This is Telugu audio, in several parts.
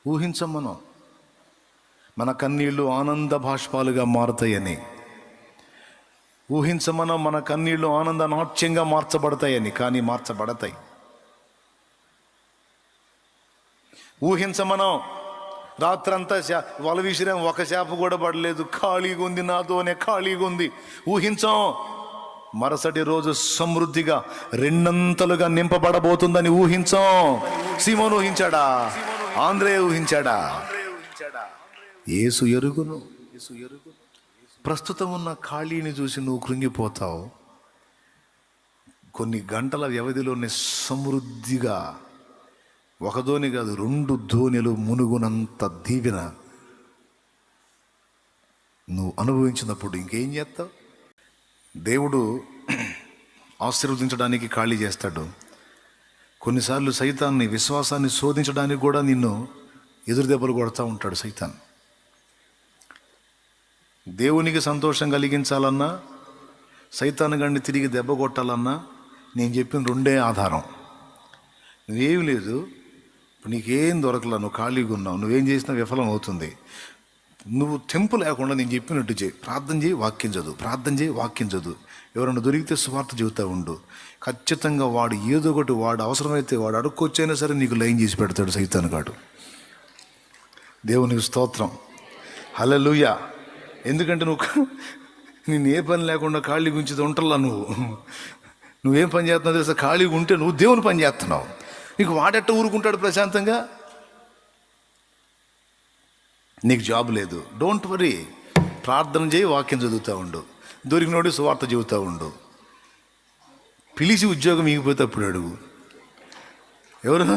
ఊహించం మనం. మన కన్నీళ్లు ఆనంద బాష్పాలుగా మారుతాయని ఊహించమనం. మన కన్నీళ్లు ఆనంద నాట్యంగా మార్చబడతాయని. కానీ మార్చబడతాయి. ఊహించమనం. రాత్రంతా వల విసిరాం, ఒక చేప కూడా పడలేదు, ఖాళీగా ఉంది, నాతోనే ఖాళీగా ఉంది. ఊహించాం, మరుసటి రోజు సమృద్ధిగా రెండంతలుగా నింపబడబోతుందని ఊహించాం. సీమోను ఊహించాడా? ఆంద్రే ఊహించాడా? యేసు ఎరుగును. ప్రస్తుతం ఉన్న ఖాళీని చూసి నువ్వు కృంగిపోతావు. కొన్ని గంటల వ్యవధిలోనే సమృద్ధిగా, ఒక ధోని కాదు 2 ధోనిలు మునుగునంత దీవెన నువ్వు అనుభవించినప్పుడు ఇంకేం చేస్తావు? దేవుడు ఆశీర్వదించడానికి ఖాళీ చేస్తాడు. కొన్నిసార్లు సైతాన్ని, విశ్వాసాన్ని శోధించడానికి కూడా నిన్ను ఎదురు దెబ్బలు కొడతా ఉంటాడు సైతాన్. దేవునికి సంతోషం కలిగించాలన్నా, సైతాన్ గాడిని తిరిగి దెబ్బ కొట్టాలన్నా నేను చెప్పిన 2 ఆధారం. నువ్వేం లేదు, నీకేం దొరకలా, నువ్వు ఖాళీగా ఉన్నావు, నువ్వేం చేసినా విఫలం అవుతుంది. నువ్వు తెంపు లేకుండా నేను చెప్పినట్టు చేయి. ప్రార్థన చేయి, వాక్యం చదువు, ప్రార్థన చేయి, వాక్యం చదువు. ఎవరైనా దొరికితే సువార్త చెబుతూ ఉండు. ఖచ్చితంగా వాడు ఏదో ఒకటి, వాడు అవసరమైతే వాడు అడుక్కొచ్చైనా సరే నీకు లైన్ చేసి పెడతాడు సైతాన్ గాడు. దేవునికి స్తోత్రం, హల్లెలూయా. ఎందుకంటే నేను ఏ పని లేకుండా ఖాళీగా ఉంచితే ఉంటల్లా. నువ్వేం పని చేస్తున్నావు తెలుసా? ఖాళీగా ఉంటే నువ్వు దేవుని పని చేస్తున్నావు. నీకు వాడెట్ట ఊరుకుంటాడు ప్రశాంతంగా? నీకు జాబ్ లేదు, డోంట్ వరీ, ప్రార్థన చేయి, వాక్యం చదువుతూ ఉండు, దొరికినోడి సువార్త చెబుతూ ఉండు. పిలిచి ఉద్యోగం ఇగిపోతే అప్పుడు అడుగు. ఎవరు?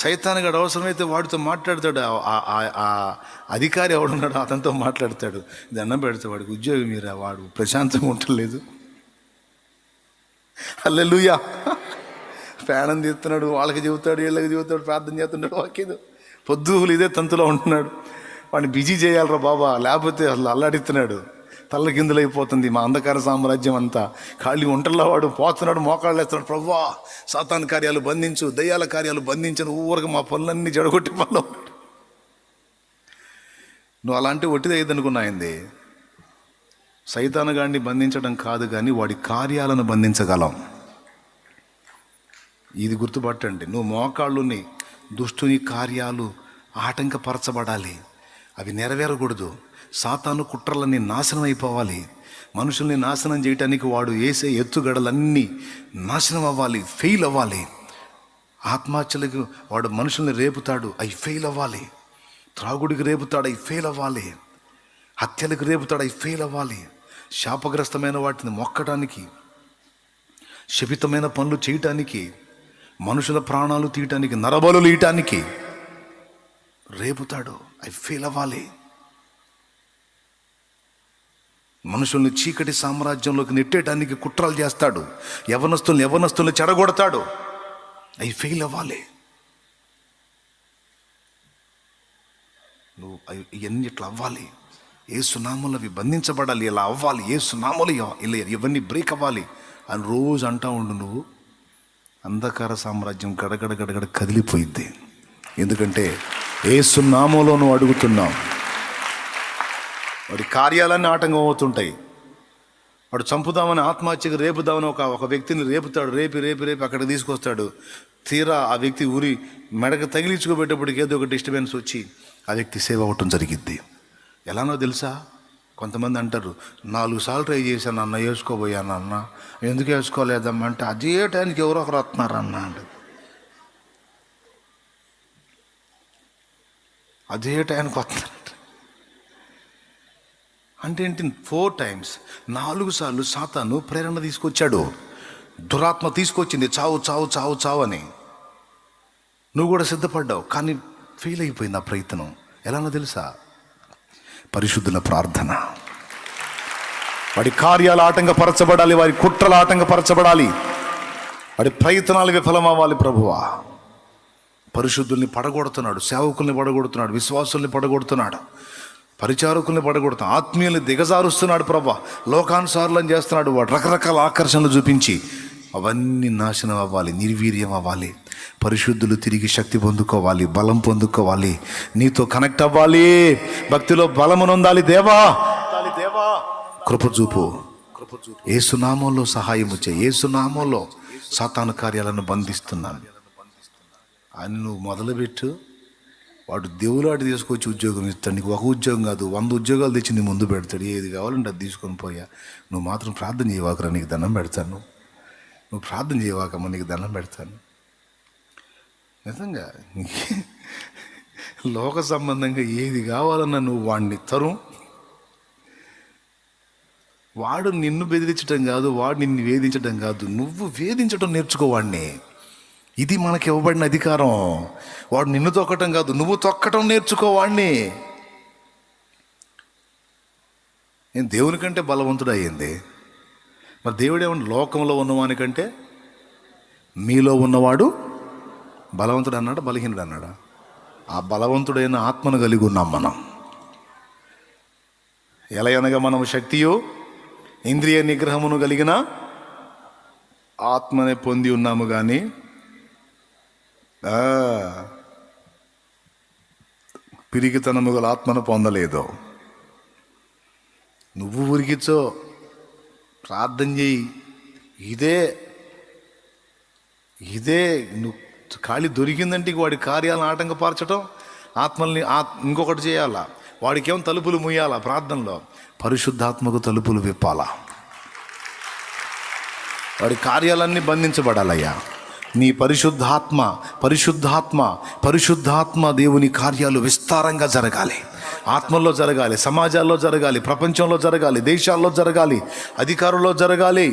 సైతానుగాడు అవసరమైతే వాడితో మాట్లాడతాడు. ఆ అధికారి ఎవడున్నాడు అతనితో మాట్లాడతాడు. దండం పెడితే వాడికి ఉద్యోగం మీరా, వాడు ప్రశాంతంగా ఉండలేదు. హల్లెలూయా. ప్రాణం తీస్తున్నాడు, వాళ్ళకి చెబుతాడు, వీళ్ళకి చెబుతాడు, ప్రార్థన చేస్తున్నాడు, వాక్యం పొద్దులు ఇదే తంతులో ఉంటున్నాడు. వాడిని బిజీ చేయాలరా బాబా, లేకపోతే అసలు అల్లాడిస్తున్నాడు. తల్ల కిందులైపోతుంది మా అంధకార సామ్రాజ్యం అంతా. ఖాళీ ఒంటరిలో వాడు పోతున్నాడు, మోకాళ్ళు వేస్తున్నాడు. ప్రభువా, సాతాను కార్యాలు బంధించు, దయ్యాల కార్యాలు బంధించను, ఊరగా మా పనులన్నీ జడగొట్టి పనులు. నువ్వు అలాంటి ఒట్టిదయ్యేదనుకున్నా అయింది. సైతాను గాడిని బంధించడం కాదు, కానీ వాడి కార్యాలను బంధించగలం. ఇది గుర్తుపట్టండి. నువ్వు మోకాళ్ళుని దుష్టుని కార్యాలు ఆటంకపరచబడాలి, అవి నెరవేరకూడదు. సాతాను కుట్రలన్నీ నాశనం అయిపోవాలి. మనుషుల్ని నాశనం చేయటానికి వాడు వేసే ఎత్తుగడలన్నీ నాశనం అవ్వాలి, ఫెయిల్ అవ్వాలి. ఆత్మహత్యలకు వాడు మనుషుల్ని రేపుతాడు, అవి ఫెయిల్ అవ్వాలి. త్రాగుడికి రేపుతాడు, అవి ఫెయిల్ అవ్వాలి. హత్యలకు రేపుతాడు, అవి ఫెయిల్ అవ్వాలి. శాపగ్రస్తమైన వాటిని మొక్కడానికి, శపితమైన పనులు చేయటానికి, మనుషుల ప్రాణాలు తీయటానికి, నరబలులు ఇయటానికి రేపుతాడు, అవి ఫెయిల్ అవ్వాలి. మనుషుల్ని చీకటి సామ్రాజ్యంలోకి నెట్టేయడానికి కుట్రలు చేస్తాడు, యవనస్తుల్ని చెడగొడతాడు, అవి ఫెయిల్ అవ్వాలి. నువ్వు ఇవన్నీ ఇట్లా అవ్వాలి. యేసునామములో అవి బంధించబడాలి, ఇలా అవ్వాలి, యేసునామములో ఇలా ఇవన్నీ బ్రేక్ అవ్వాలి అని రోజు అంటా ఉండు. నువ్వు అంధకార సామ్రాజ్యం గడగడ గడగడ కదిలిపోయిద్ది. ఎందుకంటే యేసునామములో నువ్వు అడుగుతున్నావు. వాడి కార్యాలన్నీ ఆటంకం అవుతుంటాయి. వాడు చంపుదామని, ఆత్మహత్యకు రేపుదామని ఒక వ్యక్తిని రేపుతాడు. రేపి అక్కడికి తీసుకొస్తాడు. తీరా ఆ వ్యక్తి ఊరి మెడకు తగిలించుకోబెట్టేప్పటికి ఏదో ఒక డిస్టర్బెన్స్ వచ్చి ఆ వ్యక్తి సేవ్ అవ్వటం జరిగిద్ది. ఎలానో తెలుసా? కొంతమంది అంటారు, 4 సార్లు ట్రై చేశాను అన్న, వేసుకోబోయాను అన్న, ఎందుకు వేసుకోలేదమ్మా అంటే, అదే టైంకి ఎవరో ఒకరు వస్తున్నారన్న అంటే, అదే టైంకి వస్తున్నారు అంటే ఏంటి? 4 times, 4 సార్లు సాతాను ప్రేరణ తీసుకొచ్చాడు. దురాత్మ తీసుకొచ్చింది, చావు చావు చావు చావు అని. నువ్వు కూడా సిద్ధపడ్డావు, కానీ ఫెయిల్ అయిపోయింది ఆ ప్రయత్నం. ఎలానో తెలుసా? పరిశుద్ధుల ప్రార్థన. వాడి కార్యాలు ఆటంకపరచబడాలి, వారి కుట్రలు ఆటంకపరచబడాలి, వాడి ప్రయత్నాలు విఫలం అవ్వాలి. ప్రభువా, పరిశుద్ధుల్ని పడగొడుతున్నాడు, సేవకుల్ని పడగొడుతున్నాడు, విశ్వాసుల్ని పడగొడుతున్నాడు, పరిచారకుల్ని పడగొడుతున్నాడు, ఆత్మీయుల్ని దిగజారుస్తున్నాడు. ప్రభా, లోకానుసారులను చేస్తున్నాడు. వాడు రకరకాల ఆకర్షణలు చూపించి అవన్నీ నాశనం అవ్వాలి, నిర్వీర్యం అవ్వాలి. పరిశుద్ధులు తిరిగి శక్తి పొందుకోవాలి, బలం పొందుకోవాలి, నీతో కనెక్ట్ అవ్వాలి, భక్తిలో బలమునొందాలి. దేవా కృపచూపు, యేసునామంలో సహాయము చేయి, యేసునామంలో సాతాను కార్యాలను బంధిస్తున్నాను అని నువ్వు మొదలుపెట్టు. వాడు దేవులాడి తీసుకొచ్చి ఉద్యోగం ఇస్తాడు. నీకు ఒక ఉద్యోగం కాదు, 100 ఉద్యోగాలు తెచ్చి నీ ముందు పెడతాడు. ఏది కావాలంటే అది తీసుకొని పోయా. నువ్వు మాత్రం ప్రార్థన చేయవాకరా, నీకు దండం పెడతాను. నువ్వు ప్రార్థన చేయవాకమ్మ, నీకు దండం పెడతాను. నిజంగా లోక సంబంధంగా ఏది కావాలన్నా నువ్వు వాడిని వాడు నిన్ను బెదిరించడం కాదు, వాడు నిన్ను వేధించడం కాదు, నువ్వు వేధించడం నేర్చుకోవాడిని. ఇది మనకి ఇవ్వబడిన అధికారం. వాడు నిన్ను తొక్కటం కాదు, నువ్వు తొక్కటం నేర్చుకోవాడిని. నేను దేవుని కంటే బలవంతుడు అయ్యింది. మరి దేవుడు ఏమన్నా లోకంలో ఉన్నవానికంటే మీలో ఉన్నవాడు బలవంతుడు అన్నాడా, బలహీనుడు అన్నాడా? ఆ బలవంతుడైన ఆత్మను కలిగి ఉన్నాం మనం. ఎలా అనగా మనం శక్తియు ఇంద్రియ నిగ్రహమును కలిగిన ఆత్మనే పొంది ఉన్నాము, కానీ పిరికితనము గల ఆత్మను పొందలేదు. నువ్వు ఉరికిచ్చో, ప్రార్థన చేయి. ఇదే నువ్వు ఖాళీ దొరికిందంటే వాడి కార్యాలను ఆటంకపరచడం, ఆత్మల్ని ఇంకొకటి చేయాలా, వాడికేమో తలుపులు ముయ్యాలా. ప్రార్థనలో పరిశుద్ధాత్మకు తలుపులు విప్పాలా, వాడి కార్యాలన్నీ బంధించబడాలయ్యా. నీ పరిశుద్ధాత్మ దేవుని కార్యాలు విస్తారంగా జరగాలి. ఆత్మల్లో జరగాలి, సమాజాల్లో జరగాలి, ప్రపంచంలో జరగాలి, దేశాల్లో జరగాలి, అధికారుల్లో జరగాలి,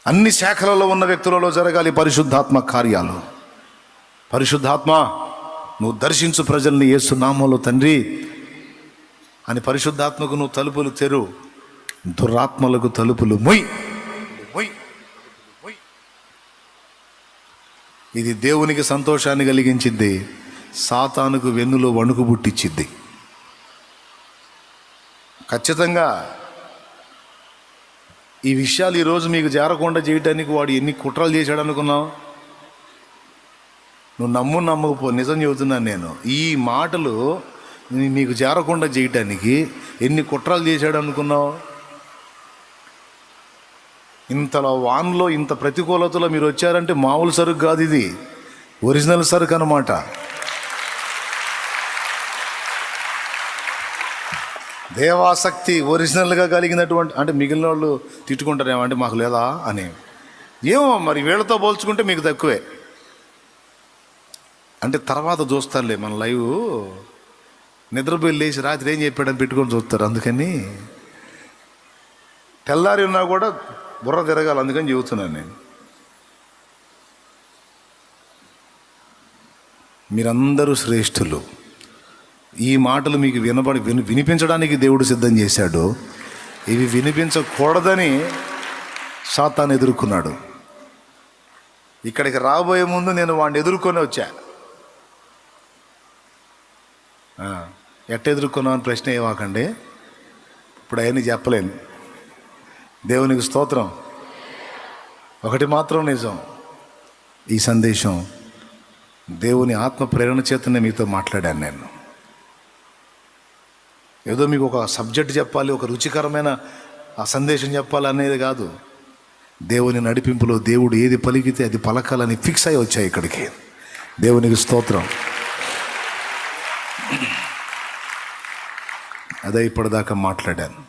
అన్ని శాఖలలో ఉన్న వ్యక్తులలో జరగాలి పరిశుద్ధాత్మ కార్యాలు. పరిశుద్ధాత్మ నువ్వు దర్శించు ప్రజల్ని యేసు నామములో తండ్రి అని పరిశుద్ధాత్మకు నువ్వు తలుపులు తెరు, దురాత్మలకు తలుపులు మొయ్. ఇది దేవునికి సంతోషాన్ని కలిగించింది, సాతానుకు వెన్నులో వణుకు పుట్టించింది. ఖచ్చితంగా ఈ విషయాలు ఈరోజు మీకు చేరకుండా చేయడానికి వాడు ఎన్ని కుట్రలు చేశాడు అనుకున్నావు? నువ్వు నమ్మకపో, నిజం చెబుతున్నాను నేను. ఈ మాటలు మీకు చేరకుండా చేయటానికి ఎన్ని కుట్రలు చేశాడు అనుకున్నావు? ఇంతలో వాన్లో, ఇంత ప్రతికూలతలో మీరు వచ్చారంటే మామూలు సరుకు కాదు, ఇది ఒరిజినల్ సరుకు అన్నమాట. దేవాసక్తి ఒరిజినల్గా కలిగినటువంటి, అంటే మిగిలిన వాళ్ళు తిట్టుకుంటారేమో అంటే మాకు లేదా అని. ఏమో మరి వీళ్ళతో పోల్చుకుంటే మీకు తక్కువే అంటే తర్వాత చూస్తారులే. మన లైవ్ నిద్రపోయి లేచి రాత్రి ఏం చెప్పాడని పెట్టుకొని చూస్తారు. అందుకని తెల్లారి ఉన్నా కూడా బుర్ర తిరగాలి, అందుకని చెబుతున్నాను నేను. మీరందరూ శ్రేష్ఠులు. ఈ మాటలు మీకు వినిపించడానికి దేవుడు సిద్ధం చేశాడు. ఇవి వినిపించకూడదని సాతాను ఎదుర్కొన్నాడు. ఇక్కడికి రాబోయే ముందు నేను వాడిని ఎదుర్కొని వచ్చా. ఎట్ట ఎదుర్కొన్నావు అని ప్రశ్న ఏమాకండి, ఇప్పుడు అవన్నీ చెప్పలేను. దేవునికి స్తోత్రం. ఒకటి మాత్రం నిజం, ఈ సందేశం దేవుని ఆత్మ ప్రేరణ చేతనే మీతో మాట్లాడాను నేను. ఏదో మీకు ఒక సబ్జెక్ట్ చెప్పాలి, ఒక రుచికరమైన ఆ సందేశం చెప్పాలి అనేది కాదు. దేవుని నడిపింపులో దేవుడు ఏది పలికితే అది పలకాలని ఫిక్స్ అయి వచ్చాయి ఇక్కడికి. దేవునికి స్తోత్రం. అదే ఇప్పటిదాకా మాట్లాడాను.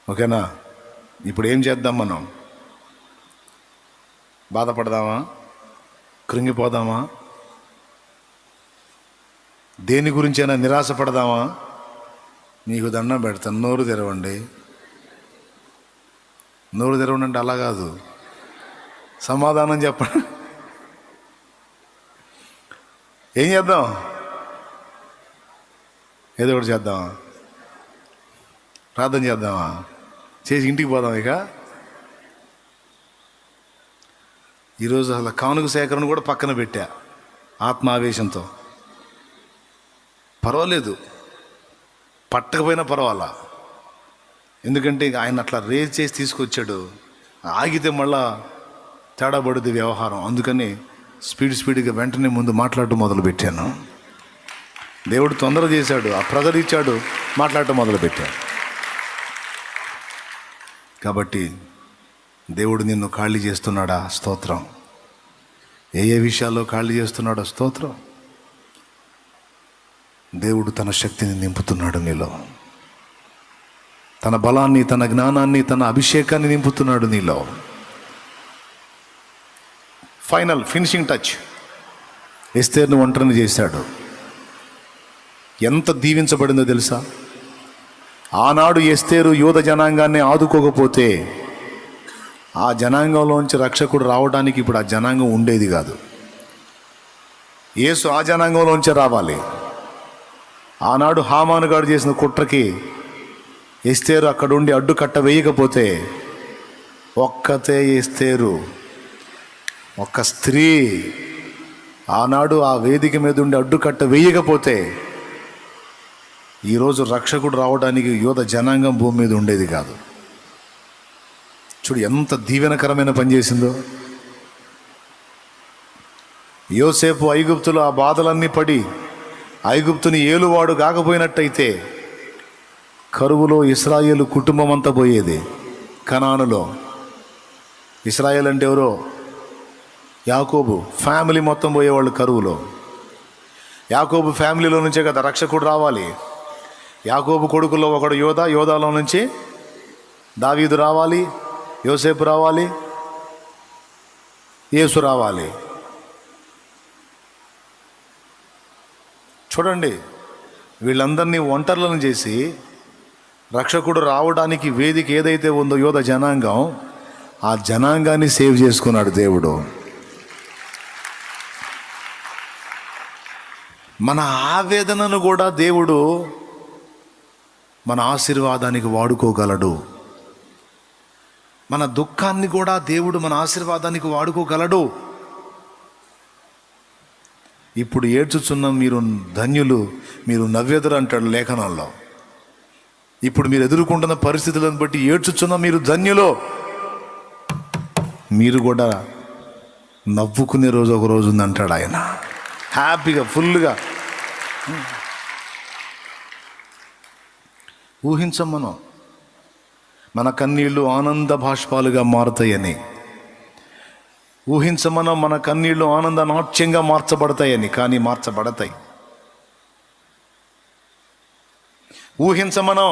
ఓకేనా? ఇప్పుడు ఏం చేద్దాం? మనం బాధపడదామా? కృంగిపోదామా? దేని గురించైనా నిరాశపడదామా? మీకు దండం పెడతాను, నోరు తెరవండి. నోరు తెరవండి అంటే అలా కాదు, సమాధానం చెప్పండి. ఏం చేద్దాం? ఏదో ఒకటి చేద్దామా? ప్రార్థన చేద్దామా? చేసి ఇంటికి పోదాం. ఇక ఈరోజు అసలు కానుక సేకరణ కూడా పక్కన పెట్టా ఆత్మావేశంతో. పర్వాలేదు, పట్టకపోయినా పర్వాలా, ఎందుకంటే ఆయన అట్లా రేజ్ చేసి తీసుకొచ్చాడు. ఆగితే మళ్ళా తేడా పడుద్ది వ్యవహారం. అందుకని స్పీడ్గా వెంటనే ముందు మాట్లాడటం మొదలుపెట్టాను. దేవుడు తొందర చేశాడు, ఆ ప్రెజర్ ఇచ్చాడు, మాట్లాడటం మొదలుపెట్టాడు. కాబట్టి దేవుడు నిన్ను ఖాళీ చేస్తున్నాడా? స్తోత్రం. ఏ విషయాల్లో ఖాళీ చేస్తున్నాడో స్తోత్రం. దేవుడు తన శక్తిని నింపుతున్నాడు నీలో, తన బలాన్ని, తన జ్ఞానాన్ని, తన అభిషేకాన్ని నింపుతున్నాడు నీలో. Finishing touch. ఎస్తేర్ను ఒంటరిని చేశాడు. ఎంత దీవించబడిందో తెలుసా? ఆనాడు ఎస్తేరు యూద జనాంగాన్ని ఆదుకోకపోతే ఆ జనాంగంలోంచి రక్షకుడు రావడానికి ఇప్పుడు ఆ జనాంగం ఉండేది కాదు. యేసు ఆ జనాంగంలోంచే రావాలి. ఆనాడు హామాను గారు చేసిన కుట్రకి ఎస్తేరు అక్కడుండి అడ్డుకట్ట వేయకపోతే, ఒక్కతే ఎస్తేరు, ఒక్క స్త్రీ ఆనాడు ఆ వేదిక మీద ఉండి అడ్డుకట్ట వేయకపోతే ఈరోజు రక్షకుడు రావడానికి యూద జనాంగం భూమి మీద ఉండేది కాదు. చూడు ఎంత దీవెనకరమైన పని చేసిందో. యోసేపు ఐగుప్తులో ఆ బాధలన్నీ పడి ఐగుప్తుని ఏలువాడు కాకపోయినట్టయితే కరువులో ఇశ్రాయేలు కుటుంబం అంతా పోయేది. కనానులో ఇశ్రాయేల్ అంటే ఎవరో? యాకోబు ఫ్యామిలీ మొత్తం పోయేవాళ్ళు కరువులో. యాకోబు ఫ్యామిలీలో నుంచే కదా రక్షకుడు రావాలి. యాకోబు కొడుకుల్లో ఒకడు యోధా, యోధాలో నుంచి దావీదు రావాలి, యోసేపు రావాలి, యేసు రావాలి. చూడండి, వీళ్ళందరినీ ఒంటర్లను చేసి రక్షకుడు రావడానికి వేదిక ఏదైతే ఉందో యోధ జనాంగం, ఆ జనాంగాన్ని సేవ్ చేసుకున్నాడు దేవుడు. మన ఆవేదనను కూడా దేవుడు మన ఆశీర్వాదానికి వాడుకోగలడు. మన దుఃఖాన్ని కూడా దేవుడు మన ఆశీర్వాదానికి వాడుకోగలడు. ఇప్పుడు ఏడ్చుచున్న మీరు ధన్యులు, మీరు నవ్వెదరు అంటాడు లేఖనంలో. ఇప్పుడు మీరు ఎదుర్కొంటున్న పరిస్థితులను బట్టి ఏడ్చుచున్న మీరు ధన్యులు. మీరు కూడా నవ్వుకునే రోజు ఒక రోజు ఉంది అంటాడు ఆయన. హ్యాపీగా ఫుల్గా ఊహించం. మన కన్నీళ్ళు ఆనంద బాష్పాలుగా మారుతాయని ఊహించమనం. మన కన్నీళ్ళు ఆనంద నాట్యంగా మార్చబడతాయని, కానీ మార్చబడతాయి. ఊహించమనం.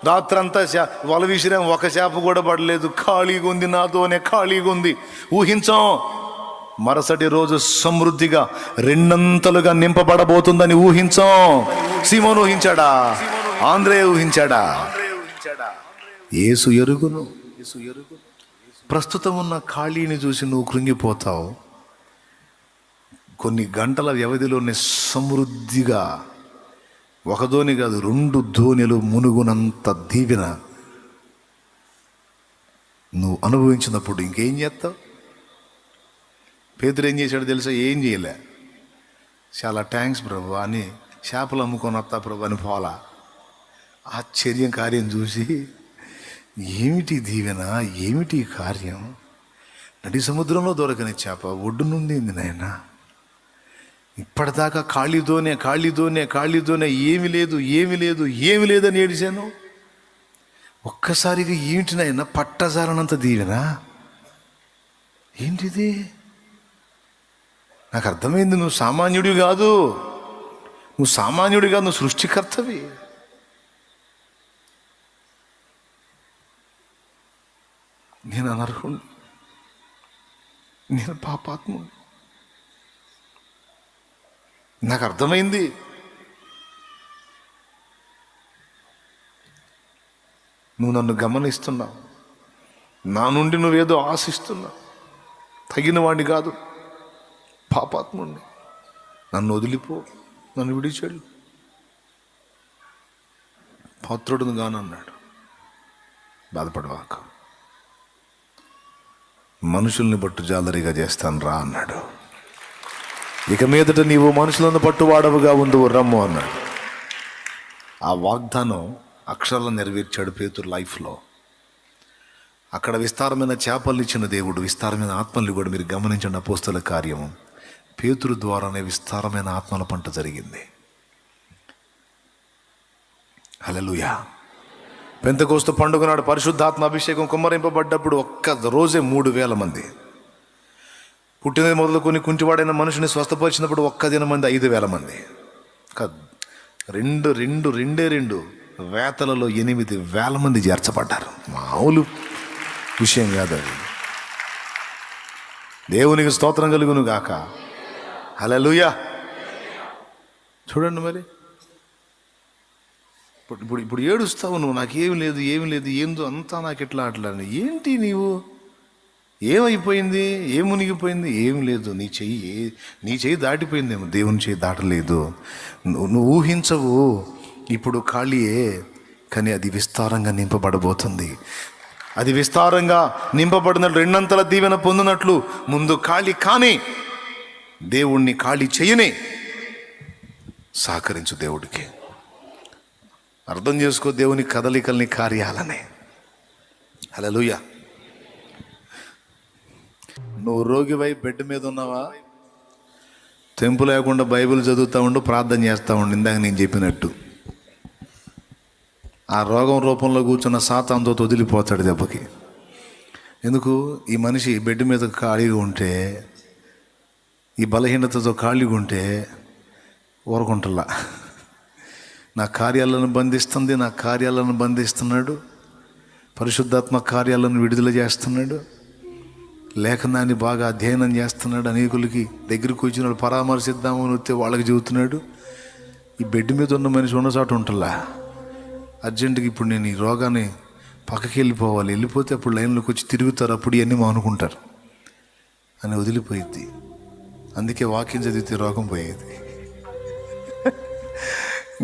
రాత్రంతా వల విసిరాం, ఒక చేప కూడా పడలేదు, ఖాళీగా ఉంది, నాతోనే ఖాళీగా ఉంది. ఊహించాం, మరుసటి రోజు సమృద్ధిగా రెండంతలుగా నింపబడబోతుందని ఊహించాం. సీమోను ఊహించాడా? ఆంద్రే ఊహించాడా? యేసు ఎరుగును. ప్రస్తుతం ఉన్న ఖాళీని చూసి నువ్వు కృంగిపోతావు. కొన్ని గంటల వ్యవధిలోనే సమృద్ధిగా ఒక ధోని కాదు, 2 ధోనిలు మునుగునంత దీవెన నువ్వు అనుభవించినప్పుడు ఇంకేం చేస్తావు? పేతురు ఏం చేశాడు తెలుసా? ఏం చేయలే. చాలా థ్యాంక్స్ ప్రభు అని చేపలు అమ్ముకొని వస్తా ప్రభు అని పోలా. ఆశ్చర్యం కార్యం చూసి, ఏమిటి దీవెన, ఏమిటి కార్యం, నడి సముద్రంలో దొరకని చేప ఒడ్డు నుండి నాయన, ఇప్పటిదాకా ఖాళీతోనే ఏమి లేదని ఏడిశాను. ఒక్కసారిగా ఏమిటి నాయన పట్టజాలనంత దీవెనా, ఏంటిది? నాకు అర్థమైంది, నువ్వు సామాన్యుడి కాదు, నువ్వు సృష్టికర్తవి. నేను అనర్హుడు, నేను పాపాత్ముడు. నాకు అర్థమైంది. నువ్వు నన్ను గమనిస్తున్నావు, నా నుండి నువ్వేదో ఆశిస్తున్నావు. తగిన వాడిని కాదు, పాపాత్ముడిని. నన్ను వదిలిపో, నన్ను విడిచెళ్ళు. పాత్రుడును గానన్నాడు. బాధపడవాక, మనుషుల్ని బట్టు జాలరిగా చేస్తాను రా అన్నాడు. ఇక మీదట నీవు మనుషులను పట్టువాడవుగా ఉండు రమ్ము అన్నాడు. ఆ వాగ్దానం అక్షరాలను నెరవేర్చాడు పేతురు లైఫ్లో. అక్కడ విస్తారమైన చేపలు ఇచ్చిన దేవుడు విస్తారమైన ఆత్మల్ని కూడా మీరు గమనించండి. అపోస్తల కార్యము పేతురు ద్వారానే విస్తారమైన ఆత్మల పంట జరిగింది. హల్లెలూయా. పెంతెకోస్తు పండుగ నాడు పరిశుద్ధాత్మ అభిషేకం కుమ్మరింపబడ్డప్పుడు ఒక్క రోజే 3,000 మంది. పుట్టినది మొదలుకొని కుంటివాడైన మనుషుని స్వస్థపరిచినప్పుడు ఒక్క దినమంది 5,000 మంది. రెండు వేతలలో 8,000 మంది చేర్చబడ్డారు. మామూలు విషయం కాదు అది. దేవునికి స్తోత్రం కలుగును గాక. హల్లెలూయా. చూడండి మరి ఇప్పుడు ఏడుస్తావు నువ్వు, నాకేం లేదు ఏందో అంతా నాకు ఎట్లా అట్లా. ఏంటి నీవు ఏమైపోయింది, ఏం మునిగిపోయింది? ఏం లేదు, నీ చెయ్యి దాటిపోయిందేమో, దేవుని చెయ్యి దాటలేదు. నువ్వు ఊహించవు. ఇప్పుడు ఖాళీయే, కానీ అది విస్తారంగా నింపబడబోతుంది. అది విస్తారంగా నింపబడినట్లు 2 దీవెన పొందినట్లు ముందు ఖాళీ కానీ దేవుణ్ణి ఖాళీ చేయని సహకరించు. దేవుడికి అర్థం చేసుకో దేవుని కదలికల్ని, కార్యాలనే. హల్లెలూయా. నువ్వు రోగివై బెడ్ మీద ఉన్నావా, తెంపు లేకుండా బైబిల్ చదువుతూ ఉండు, ప్రార్థన చేస్తూ ఉండు. ఇందాక నేను చెప్పినట్టు ఆ రోగం రూపంలో కూర్చున్న సాతానుతో వదిలిపోతాడు దెబ్బకి. ఎందుకు? ఈ మనిషి బెడ్ మీద ఖాళీగా ఉంటే, ఈ బలహీనతతో ఖాళీగా ఉంటే ఊరకుంటల్లా. నా కార్యాలను బంధిస్తున్నాడు, పరిశుద్ధాత్మ కార్యాలను విడుదల చేస్తున్నాడు, లేఖనాన్ని బాగా అధ్యయనం చేస్తున్నాడు. అనేకులకి దగ్గరికి వచ్చిన వాళ్ళు పరామర్శిద్దామని వస్తే వాళ్ళకి చెబుతున్నాడు. ఈ బెడ్ మీద ఉన్న మనిషి ఉన్న చోట ఉంటల్లా. అర్జెంటుగా ఇప్పుడు నేను ఈ రోగాన్ని పక్కకి వెళ్ళిపోతే అప్పుడు లైన్లోకి వచ్చి తిరుగుతారు, అప్పుడు ఇవన్నీ మానుకుంటారు అని వదిలిపోయింది. అందుకే వాక్యం చదివితే రోగం పోయేది.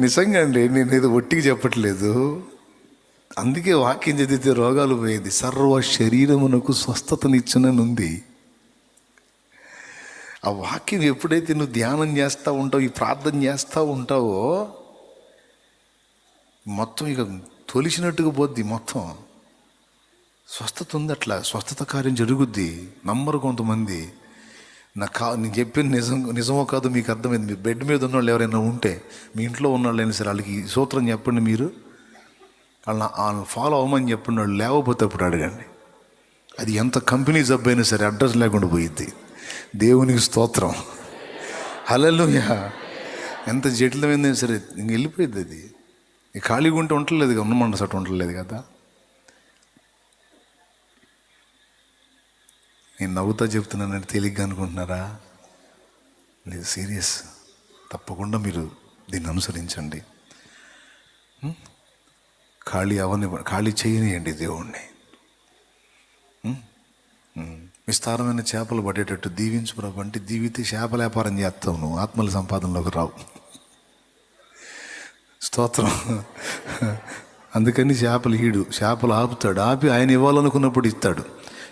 నిజంగా అండి, నేను ఏదో ఒట్టికి చెప్పట్లేదు. అందుకే వాక్యం చదివితే రోగాలు పోయేది. సర్వ శరీరమునకు స్వస్థతనిచ్చుననుంది. ఆ వాక్యం ఎప్పుడైతే నువ్వు ధ్యానం చేస్తూ ఉంటావు, ఈ ప్రార్థన చేస్తూ ఉంటావో, మొత్తం ఇక తొలిచినట్టుగా పోద్ది. మొత్తం స్వస్థత ఉంది. అట్లా స్వస్థత కార్యం జరుగుద్ది. నమ్మరు కొంతమంది. నేను చెప్పింది నిజమో కాదు మీకు అర్థమైంది. మీరు బెడ్ మీద ఉన్నవాళ్ళు ఎవరైనా ఉంటే, మీ ఇంట్లో ఉన్నవాళ్ళైనా సరే, వాళ్ళకి ఈ సూత్రం చెప్పండి. మీరు వాళ్ళని ఫాలో అవ్వమని చెప్పండి. వాళ్ళు లేకపోతే అప్పుడు అడగండి. అది ఎంత కంపెనీ జబ్బు అయినా సరే అడ్రస్ లేకుండా పోయిద్ది. దేవునికి స్తోత్రం. హల్లెలూయా. ఎంత జటిలమైందైనా సరే ఇంక వెళ్ళిపోయింది. అది ఖాళీగా ఉంటే ఉండలేదు కదా, ఉన్నమండ సట్ ఉండలేదు కదా. నేను నవ్వుతా చెప్తున్నానని తేలిగ్గా అనుకుంటున్నారా? లేదు, సీరియస్. తప్పకుండా మీరు దీన్ని అనుసరించండి. ఖాళీ చేయనియండి దేవుణ్ణి. విస్తారమైన చేపలు పడేటట్టు దీవించు ప్రభు అంటే, దీవితే చేపల వ్యాపారం చేస్తావు నువ్వు, ఆత్మల సంపాదనలోకి రావు. స్తోత్రం. అందుకని చేపలు ఆపుతాడు. ఆపి ఆయన ఇవ్వాలనుకున్నప్పుడు ఇస్తాడు.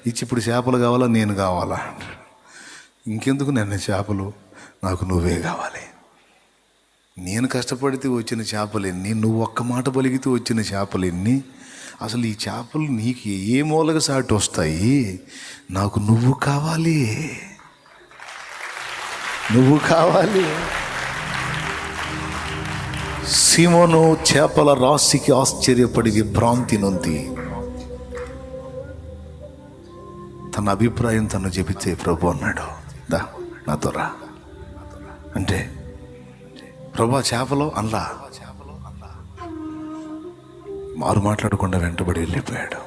ఇచ్చి ఇప్పుడు చేపలు కావాలా, నేను కావాలా? ఇంకెందుకు నన్ను చేపలు, నాకు నువ్వే కావాలి. నేను కష్టపడితే వచ్చిన చేపలు ఎన్ని, నువ్వు ఒక్క మాట పలిగితే వచ్చిన చేపలు ఎన్ని. అసలు ఈ చేపలు నీకు ఏ మూలగా సాటి వస్తాయి? నాకు నువ్వు కావాలి. సీమోను చేపల రాశికి ఆశ్చర్యపడి విభ్రాంతి నొంది తన అభిప్రాయం తను చెబితే ప్రభు అన్నాడు, దా నాతో రా అంటే, ప్రభా చేపలు అల్లా మారు మాట్లాడకుండా వెంటబడి వెళ్ళిపోయాడు.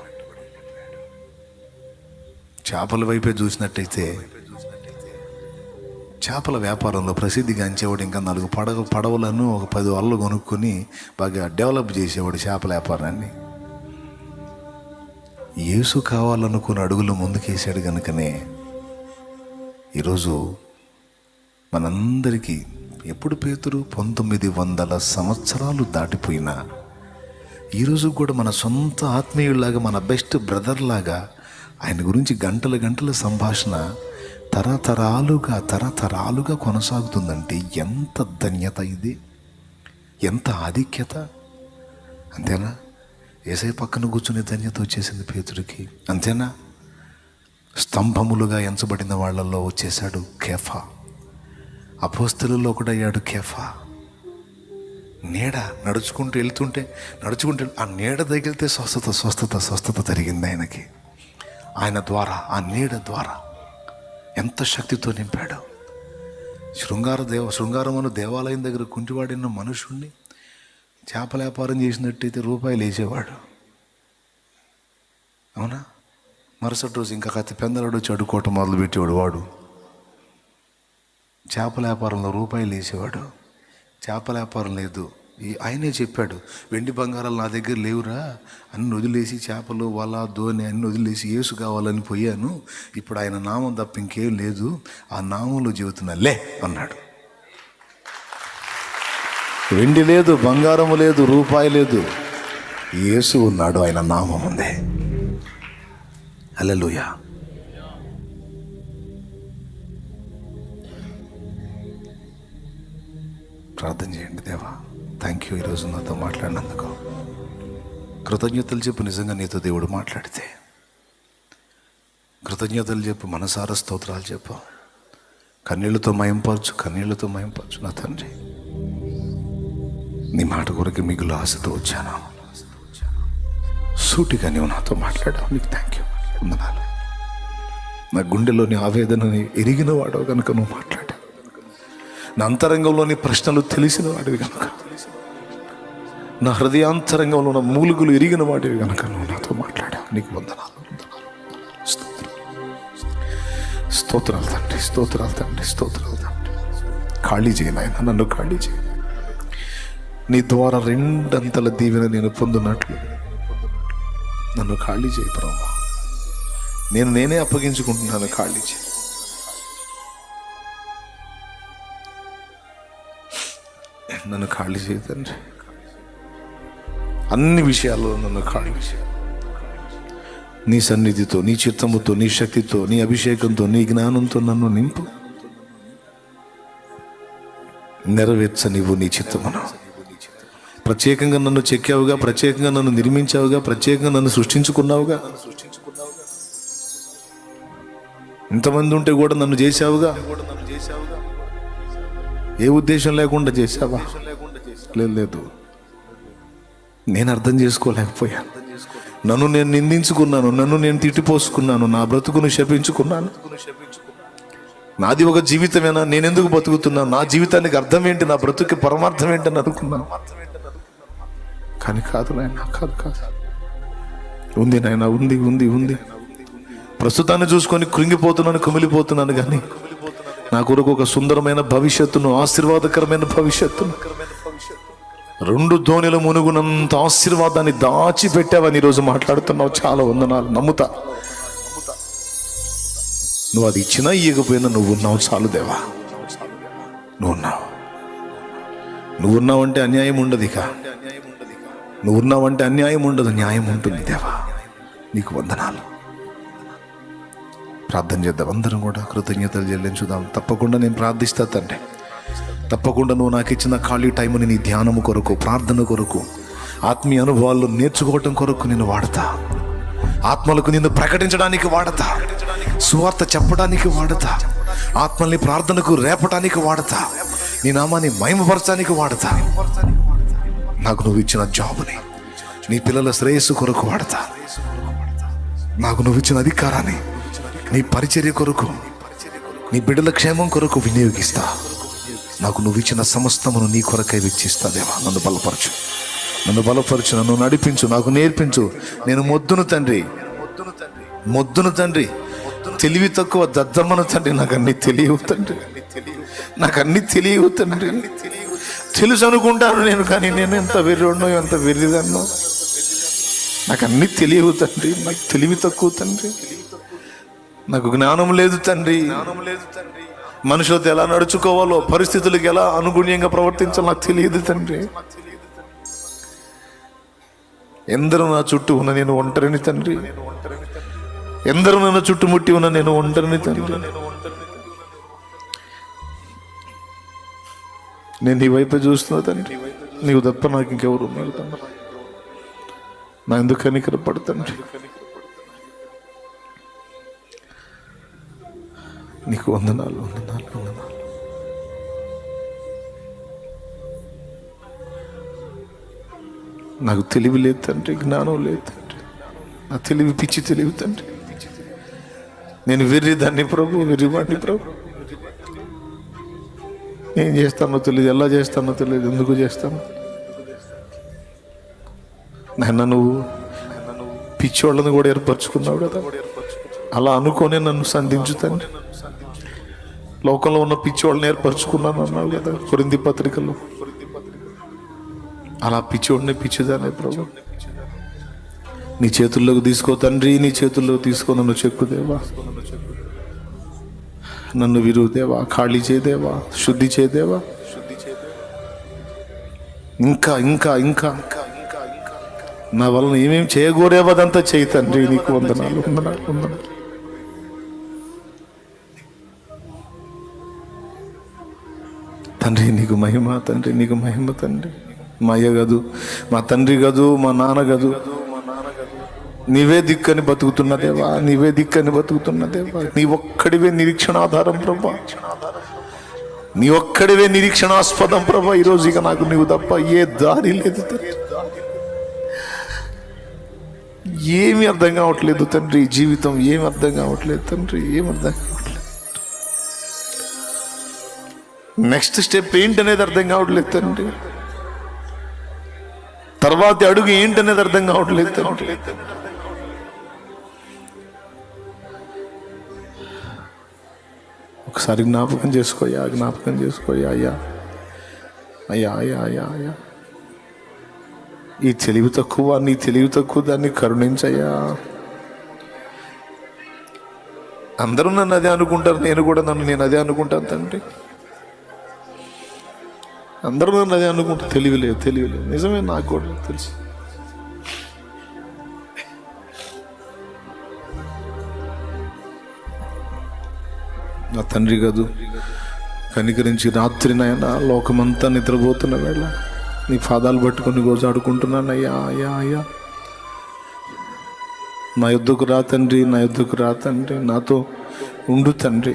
చేపల వైపే చూసినట్టయితే చేపల వ్యాపారంలో ప్రసిద్ధిగాంచేవాడు. ఇంకా 4 పడవలను ఒక 10 వలలు కొనుక్కొని బాగా డెవలప్ చేసేవాడు చేపల వ్యాపారాన్ని. యేసు కావాలనుకున్న అడుగులు ముందుకేసాడు కనుకనే ఈరోజు మనందరికీ, ఎప్పుడు పేతురు 1900 సంవత్సరాలు దాటిపోయినా ఈరోజు కూడా మన సొంత ఆత్మీయుల్లాగా, మన బెస్ట్ బ్రదర్ లాగా ఆయన గురించి గంటల సంభాషణ తరతరాలుగా కొనసాగుతుందంటే ఎంత ధన్యత ఇది, ఎంత ఆధిక్యత. అంతేనా? యేసయ్య పక్కన కూర్చునే ధన్యత వచ్చేసింది పేతుడికి. అంతేనా? స్తంభములుగా ఎంచబడిన వాళ్ళల్లో వచ్చేసాడు కేఫా. అపోస్తలుల్లో కూడా అయ్యాడు కేఫా. నీడ నడుచుకుంటూ వెళ్తుంటే ఆ నీడ తగిలితే స్వస్థత జరిగింది ఆయనకి. ఆయన ద్వారా, ఆ నీడ ద్వారా ఎంత శక్తితో నింపాడు. శృంగారమును దేవాలయం దగ్గర కుంటివాడిన మనుషుణ్ణి చేపల వ్యాపారం చేసినట్టయితే రూపాయలు వేసేవాడు. అవునా? మరుసటి రోజు ఇంకా కత్తి పెందలాడు వచ్చి అడుకోవటం మొదలుపెట్టేవాడు. వాడు చేపల వ్యాపారంలో రూపాయలు వేసేవాడు. చేపల వ్యాపారం లేదు. ఆయనే చెప్పాడు, వెండి బంగారాలు నా దగ్గర లేవురా, అన్ని వదిలేసి చేపలు వల ధోని అన్ని వదిలేసి యేసు కావాలని పోయాను. ఇప్పుడు ఆయన నామం తప్ప ఇంకేం లేదు, ఆ నామంలో జీవితున్నా లే అన్నాడు. వెండి లేదు, బంగారము లేదు, రూపాయి లేదు, యేసు ఉన్నాడు, ఆయన నామం ఉంది. హల్లెలూయా. ప్రార్థన చేయండి. దేవా, థ్యాంక్ యూ ఈరోజు నాతో మాట్లాడినందుకు. కృతజ్ఞతలు చెప్పు. నిజంగా నీతో దేవుడు మాట్లాడితే కృతజ్ఞతలు చెప్పు, మనసార స్తోత్రాలు చెప్పు, కన్నీళ్లతో మయంపరచు నా తండ్రి. నీ మాట కొరకు మిగులు ఆశతో వచ్చాను. సూటిగా నీవు నాతో మాట్లాడావు. నీకు థ్యాంక్ యూ, వందనాలు. నా గుండెలోని ఆవేదనని ఎరిగిన వాడవు కనుక నువ్వు మాట్లాడావు. నా అంతరంగంలోని ప్రశ్నలు తెలిసిన వాడివి కనుక, నా హృదయాంతరంగంలో ఉన్న మూలుగులు ఎరిగిన వాడివి కనుక నువ్వు నాతో మాట్లాడావు. నీకు వందనాలు. స్తోత్రాలు తండ్రి, స్తోత్రాలు తండ్రి, స్తోత్రాలు తండ్రి. ఖాళీ చేయను ఆయన, నన్ను ఖాళీ చేయి. నీ ద్వారా రెండంతల దీవెన నేను పొందున్నట్లు నన్ను ఖాళీ చేయి ప్రభా. నేనే అప్పగించుకుంటున్నాను. ఖాళీ చేయి. నన్ను ఖాళీ చేయి తండ్రి. అన్ని విషయాల్లో నన్ను ఖాళీ చేయి. నీ సన్నిధితో, నీ చిత్తముతో, నీ శక్తితో, నీ అభిషేకంతో, నీ జ్ఞానంతో నన్ను నింపు. నెరవేర్చనివ్వు నీ చిత్తమును. ప్రత్యేకంగా నన్ను చెక్కావుగా, ప్రత్యేకంగా నన్ను నిర్మించావుగా, ప్రత్యేకంగా నన్ను సృష్టించుకున్నావుగా. ఇంతమంది ఉంటే కూడా నన్ను చేశావుగా. ఏ ఉద్దేశం లేకుండా చేశావా? లేదు, నేను అర్థం చేసుకోలేకపోయాను. నన్ను నేను నిందించుకున్నాను, నన్ను నేను తిట్టిపోసుకున్నాను, నా బ్రతుకును శపించుకున్నాను. నాది ఒక జీవితమేనా, నేనెందుకు బతుకుతున్నాను, నా జీవితానికి అర్థం ఏంటి, నా బ్రతుకి పరమార్థం ఏంటని అనుకున్నాను. కానీ కాదు నాయన, కాదు. ఉంది నాయన, ఉంది. ప్రస్తుతాన్ని చూసుకొని కృంగిపోతున్నాను, కుమిలిపోతున్నాను. కానీ నా కొరకు ఒక సుందరమైన భవిష్యత్తును, ఆశీర్వాదకరమైన భవిష్యత్తును, 2 ధోనిల మునుగునంత ఆశీర్వాదాన్ని దాచిపెట్టావని ఈరోజు మాట్లాడుతున్నావు. చాలా వందనాలు. నమ్ముతా. నువ్వు అది ఇచ్చినా ఇయ్యకపోయినా నువ్వు ఉన్నావు. చాలు దేవా, నువ్వున్నావంటే అన్యాయం ఉండదు. ఇక నువ్వున్నావంటే అన్యాయం ఉండదు, న్యాయం ఉంటుంది. దేవా, నీకు వందనాలు. ప్రార్థన చేద్దాం. అందరం కూడా కృతజ్ఞతలు చెల్లించుదాం. తప్పకుండా నేను ప్రార్థిస్తా తండ్రి. తప్పకుండా నువ్వు నాకు ఇచ్చిన ఖాళీ టైంని నీ ధ్యానము కొరకు, ప్రార్థన కొరకు, ఆత్మీయ అనుభవాల్లో నేర్చుకోవటం కొరకు నేను వాడతా. ఆత్మలకు నిన్ను ప్రకటించడానికి వాడతా. సువార్త చెప్పడానికి వాడతా. ఆత్మల్ని ప్రార్థనకు రేపటానికి వాడతా. నీ నామాన్ని మహిమపరచడానికి వాడతా. నాకు నువ్వు ఇచ్చిన జాబుని నీ పిల్లల శ్రేయస్సు కొరకు వాడతా. నాకు నువ్వు ఇచ్చిన అధికారాన్ని నీ పరిచర్య కొరకు, నీ బిడ్డల క్షేమం కొరకు వినియోగిస్తా. నాకు నువ్వు ఇచ్చిన సమస్తమును నీ కొరకై వెచ్చిస్తా. దేవా, నన్ను బలపరచు, నన్ను నడిపించు, నాకు నేర్పించు. నేను మొద్దును తండ్రి, తెలివి తక్కువ దద్దమ్మను తండ్రి. నాకు అన్ని తెలియవు తండ్రి. తెలుసు అనుకుంటాను నేను, కానీ నేను ఎంత వెర్రోడ్నో, ఎంత వెర్రిదన్నో. నాకు అన్ని తెలియవు తండ్రి. నాకు తెలివి తక్కువ తండ్రి. నాకు జ్ఞానం లేదు తండ్రి. మనుషులతో ఎలా నడుచుకోవాలో, పరిస్థితులకు ఎలా అనుగుణ్యంగా ప్రవర్తించాలో నాకు తెలియదు తండ్రి. ఎందరూ నా చుట్టూ ఉన్న నేను ఒంటరిని తండ్రి. ఎందరూ నన్ను చుట్టుముట్టి ఉన్న నేను ఒంటరిని తండ్రి. నేను నీ వైపు చూస్తున్నా తండ్రి. నీవు తప్ప నాకు ఇంకెవరు ఉన్నారు తండ్రి. నా ఎందుకు కనికరపడు తండ్రి. నీకు వందనాలు వందనాలు వందనాలు. నాకు తెలివి లేదు తండ్రి, జ్ఞానం లేదు తండ్రి. నా తెలివి పిచ్చి తెలివి తండ్రి. నేను వెర్రిదాన్ని ప్రభు, వెర్రివాడిని ప్రభు. ఏం చేస్తానో తెలియదు, ఎలా చేస్తానో తెలియదు, ఎందుకు చేస్తాను. నాయన నువ్వు పిచ్చోళ్ళని కూడా ఏర్పరచుకున్నావు కదా, అలా అనుకోనే నన్ను సంధించు తండ్రి. లోకంలో ఉన్న పిచ్చోళ్ళని ఏర్పరచుకున్నాను అన్నావు కదా కొరింథీ పత్రికలో. అలా పిచ్చోడిని పిచ్చిదానే ప్రభు నీ చేతుల్లోకి తీసుకో తండ్రి. నీ చేతుల్లోకి తీసుకో. నన్ను చెక్కుదేవా, నన్ను విరుదేవా, ఖాళీ చేయదేవా, శుద్ధి చేయదేవా. ఇంకా ఇంకా ఇంకా నా వలన ఏమేమి చేయగోరేవో అదంతా చేయి తండ్రి. నీకు వందనాలు వందనాలు వందనాలు. తండ్రి నీకు మహిమ, తండ్రి నీకు మహిమ తండ్రి. మా అయ్య గదు, మా తండ్రి గదు, మా నాన్న గదు, నీవే దిక్కని బతుకుతున్నదేవా, నీవే దిక్కని బతుకుతున్నదేవా. నీ ఒక్కడివే నిరీక్షణాధారం ప్రభా, నీ ఒక్కడివే నిరీక్షణాస్పదం ప్రభా. ఈరోజు ఇక నాకు నీవు తప్ప ఏ దారి లేదు తండ్రి. ఏమి అర్థం కావట్లేదు తండ్రి. జీవితం ఏమి అర్థం కావట్లేదు తండ్రి, ఏమి అర్థం కావట్లేదు. నెక్స్ట్ స్టెప్ ఏంటనేది అర్థం కావట్లేదు తండ్రి. తర్వాతి అడుగు ఏంటనేది అర్థం కావట్లేదు తండ్రి. ఒకసారి జ్ఞాపకం చేసుకోయా, జ్ఞాపకం చేసుకోయా. అయ్యా అయ్యా అయ్యా అయ్యా అయ్యా, ఈ తెలివి తక్కువ, నీ తెలివి తక్కువ దాన్ని కరుణించయ్యా. అందరూ నన్ను అదే అనుకుంటారు, నేను కూడా నేను అదే అనుకుంటాను తండ్రి. అందరూ నన్ను అదే అనుకుంటారు. తెలివి లేదు, తెలివి లేదు. నిజమే, నాకు కూడా తెలుసు. నా తండ్రి కాదు కనికరించి రాత్రి నాయన లోకమంతా నిద్రపోతున్న వేళ నీ పాదాలు పట్టుకొని గోజాడుకుంటున్నాను. అయ్యా అయ్యా అయ్యా, నా యుద్ధకు రా తండ్రి, నా యుద్ధకు రా తండ్రి, నాతో ఉండు తండ్రి.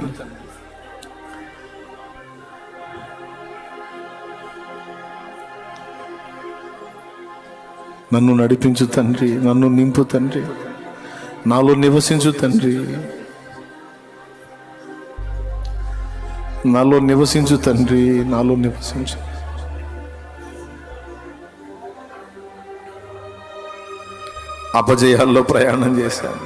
నన్ను నడిపించు తండ్రి, నన్ను నింపు తండ్రి, నాలో నివసించు తండ్రి, నాలో నివసించు తండ్రి, నాలో నివసించు. అపజయాల్లో ప్రయాణం చేశాను,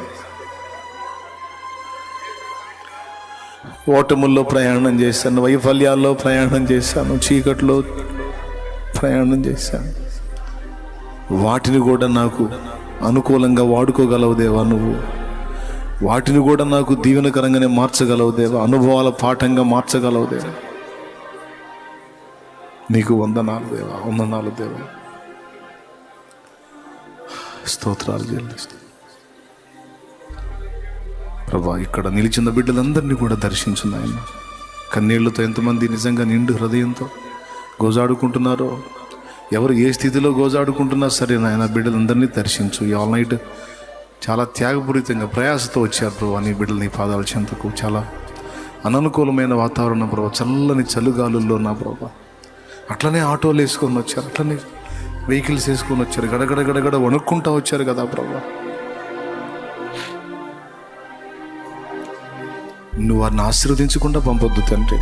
ఓటముల్లో ప్రయాణం చేశాను, వైఫల్యాల్లో ప్రయాణం చేశాను, చీకట్లో ప్రయాణం చేశాను. వాటిని కూడా నాకు అనుకూలంగా వాడుకోగలవు దేవా నువ్వు. వాటిని కూడా నాకు దీవెనకరంగానే మార్చగలవు దేవా, అనుభవాల పాఠంగా మార్చగలవు దేవా. నీకు వందనాలు దేవా, వందనాలు దేవా. స్తోత్రాలు చెల్లిస్తాను ప్రభా. ఇక్కడ నిలిచిన బిడ్డలందరినీ కూడా దర్శించు నాయన. కన్నీళ్లతో ఎంతమంది నిజంగా నిండు హృదయంతో గోజాడుకుంటున్నారో, ఎవరు ఏ స్థితిలో గోజాడుకుంటున్నా సరే నాయన, బిడ్డలందరినీ దర్శించు. ఈ ఆల్ నైట్ చాలా త్యాగపూరితంగా ప్రయాసతో వచ్చారు ప్రభు నీ బిడ్డలు నీ పాదాల చెంతకు. చాలా అననుకూలమైన వాతావరణం ప్రభు, చల్లని చలుగాలుల్లో నా ప్రభు. అట్లనే ఆటోలు వేసుకొని వచ్చారు, అట్లనే వెహికల్స్ వేసుకొని వచ్చారు, గడగడ గడగడ వణుక్కుంటా వచ్చారు కదా ప్రభు. నువ్వు వారిని ఆశీర్వదించకుండా పంపొద్దు తండ్రి,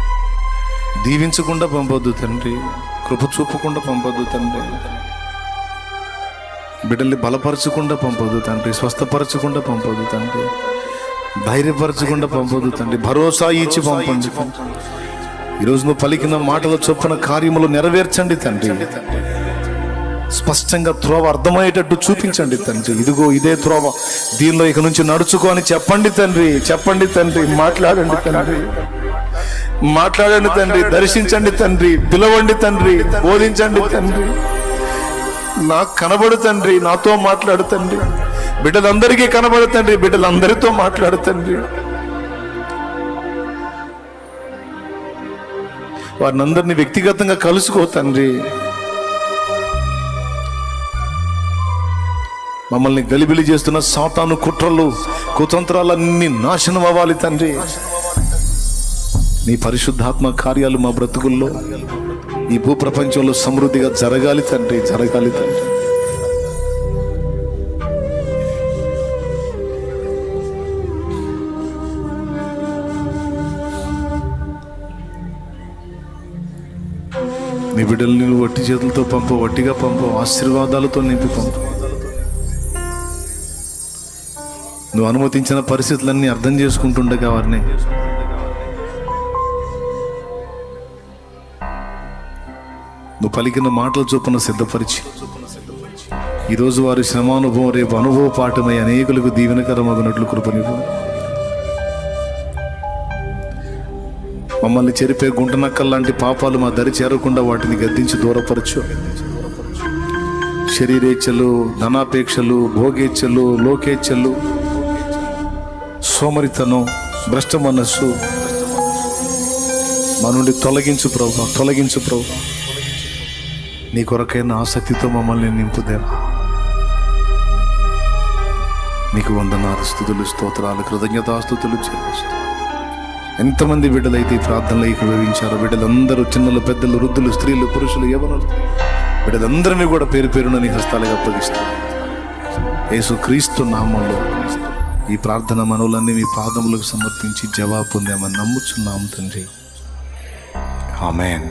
దీవించకుండా పంపొద్దు తండ్రి, కృప చూపకుండా పంపొద్దు తండ్రి, బిడ్డల్ని బలపరచకుండా పంపొద్దు తండ్రి, స్వస్థపరచకుండా పంపొద్దు తండ్రి, ధైర్యపరచకుండా పంపొద్దు తండ్రి, భరోసా ఇచ్చి పంపండి. ఈరోజు నువ్వు పలికిన మాటల చొప్పున కార్యములు నెరవేర్చండి తండ్రి. స్పష్టంగా త్రోవ అర్థమయ్యేటట్టు చూపించండి తండ్రి. ఇదిగో ఇదే త్రోవ, దీనిలో ఇక నుంచి నడుచుకో అని చెప్పండి తండ్రి. చెప్పండి తండ్రి, మాట్లాడండి తండ్రి, మాట్లాడండి తండ్రి, దర్శించండి తండ్రి, పిలవండి తండ్రి, బోధించండి తండ్రి. నాకు కనబడు తండ్రి, నాతో మాట్లాడు తండ్రి. బిడ్డలందరికీ కనబడు తండ్రి, బిడ్డలందరితో మాట్లాడు తండ్రి. వారిని అందరినీ వ్యక్తిగతంగా కలుసుకో తండ్రి. మమ్మల్ని గలిబిలి చేస్తున్న సాతాను కుట్రలు కుతంత్రాలన్నీ నాశనం అవ్వాలి తండ్రి. నీ పరిశుద్ధాత్మ కార్యాలు మా బ్రతుకుల్లో ఈ భూప్రపంచంలో సమృద్ధిగా జరగాలి తండ్రి, జరగాలి తండ్రి. నీ బిడ్డలు నేను వట్టి చేతులతో పంపు, వట్టిగా పంపు, ఆశీర్వాదాలతో నింపి పంపు. నువ్వు అనుమతించిన పరిస్థితులన్నీ అర్థం చేసుకుంటుండగా వారిని నువ్వు పలికిన మాటల చొప్పున సిద్ధపరిచి ఈరోజు వారి శ్రమానుభవం రేపు అనుభవ పాఠమై అనేకులకు దీవెనకరమగినట్లు కృపనివ్వు. మమ్మల్ని చెరిపే గుంటనక్కల్లాంటి పాపాలు మా దరి చేరకుండా వాటిని గద్దించి దూరపరచు. శరీరేచ్ఛలు, ధనాపేక్షలు, భోగేచ్ఛలు, లోకేచ్ఛలు, సోమరితనం, భ్రష్ట మనస్సు మా నుండి తొలగించు ప్రభు, తొలగించు ప్రభు. నీ కొరకైన ఆసక్తితో మమ్మల్ని నింపుదేవా. నీకు వందనాలు, స్తుతులు, స్తోత్రాలు, కృతజ్ఞతాస్తుతులు చెల్లిస్తూ ఎంతమంది బిడ్డలైతే ఈ ప్రార్థనలో ఏకీభవించారో బిడ్డలందరూ, చిన్నలు, పెద్దలు, వృద్ధులు, స్త్రీలు, పురుషులు, యవ్వనులు, బిడ్డలందరినీ కూడా పేరు పేరున నీ హస్తాలుగా అప్పగిస్తాం. యేసుక్రీస్తు నామంలో ఈ ప్రార్థన మనవులన్నీ మీ పాదములకు సమర్పించి జవాబు పొందామని నమ్ముచున్నాం తండ్రి. ఆమేన్.